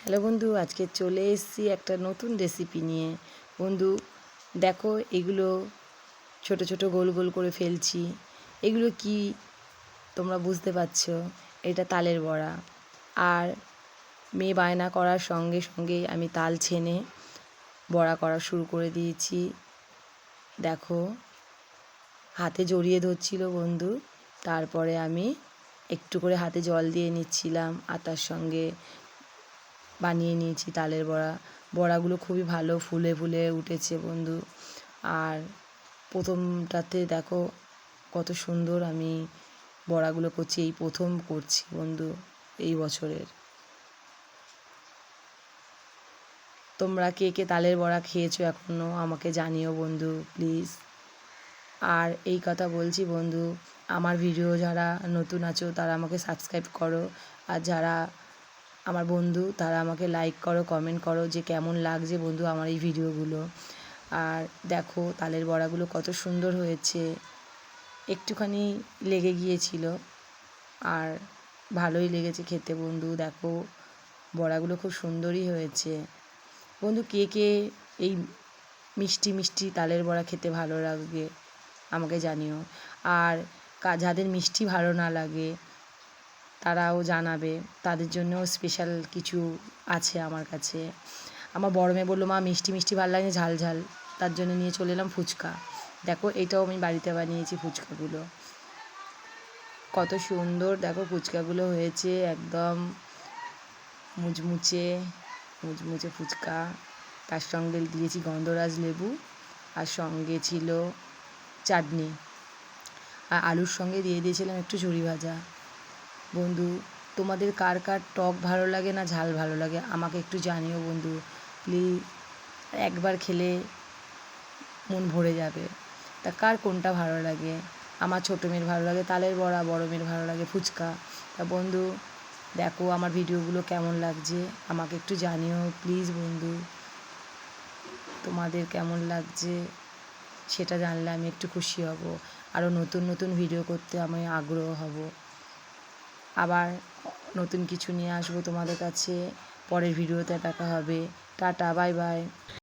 Hello বন্ধু, আজকে চলে এসেছি একটা নতুন রেসিপি নিয়ে। বন্ধু দেখো, এগুলো ছোট ছোট গোল গোল করে ফেলছি। এগুলো কি তোমরা বুঝতে পারছো? এটা তালের বড়া। আর মেয়ে বায়না করার সঙ্গে সঙ্গে আমি তাল ছেনে বড়া করা শুরু করে দিয়েছি। দেখো, হাতে জড়িয়ে ধরছিল বন্ধু, তারপরে আমি একটু করে হাতে জল দিয়ে নিচ্ছিলাম আর তার সঙ্গে বানিয়ে নিয়েছি তালের বড়া। বড়াগুলো খুবই ভালো ফুলে ফুলে উঠেছে বন্ধু। আর প্রথমটাতে দেখো কত সুন্দর আমি বড়াগুলো করছি, এই প্রথম করছি বন্ধু এই বছরের। তোমরা কে কে তালের বড়া খেয়েছো এখনও আমাকে জানিও বন্ধু প্লিজ। আর এই কথা বলছি বন্ধু, আমার ভিডিও যারা নতুন আছো তারা আমাকে সাবস্ক্রাইব করো, আর যারা আমার বন্ধু তারা আমাকে লাইক করো, কমেন্ট করো যে কেমন লাগছে বন্ধু আমার এই ভিডিওগুলো। আর দেখো তালের বড়াগুলো কত সুন্দর হয়েছে, একটুখানি লেগে গিয়েছিল আর ভালোই লেগেছে খেতে বন্ধু। দেখো বড়াগুলো খুব সুন্দরই হয়েছে বন্ধু। কে কে এই মিষ্টি মিষ্টি তালের বড়া খেতে ভালো লাগবে আমাকে জানিও। আর যাদের মিষ্টি ভালো না লাগে তারাও জানাবে, তাদের জন্যও স্পেশাল কিছু আছে আমার কাছে। আমার বড় মেয়ে বললো, মা মিষ্টি মিষ্টি ভালো লাগে ঝাল ঝাল, তার জন্য নিয়ে চলে এলাম ফুচকা। দেখো এটাও আমি বাড়িতে বানিয়েছি ফুচকাগুলো, কত সুন্দর দেখো ফুচকাগুলো হয়েছে, একদম মুচমুচে মুচমুচে ফুচকা। তার সঙ্গে দিয়েছি গন্ধরাজ লেবু, আর সঙ্গে ছিল চাটনি, আর আলুর সঙ্গে দিয়ে দিয়েছিলাম একটু ঝুরি ভাজা। বন্ধু তোমাদের কার কার টক ভালো লাগে না ঝাল ভালো লাগে আমাকে একটু জানিও বন্ধু প্লিজ। একবার খেলে মন ভরে যাবে। তা কার কোনটা ভালো লাগে? আমার ছোটো মেয়ের ভালো লাগে তালের বড়া, বড় মেয়ের ভালো লাগে ফুচকা। তা বন্ধু দেখো আমার ভিডিওগুলো কেমন লাগছে আমাকে একটু জানিও প্লিজ বন্ধু। তোমাদের কেমন লাগছে সেটা জানলে আমি একটু খুশি হব, আরও নতুন নতুন ভিডিও করতে আমি আগ্রহ হব। আবার নতুন কিছু নিয়ে আসবো তোমাদের কাছে। পরের ভিডিওতে দেখা হবে। Tata, bye bye.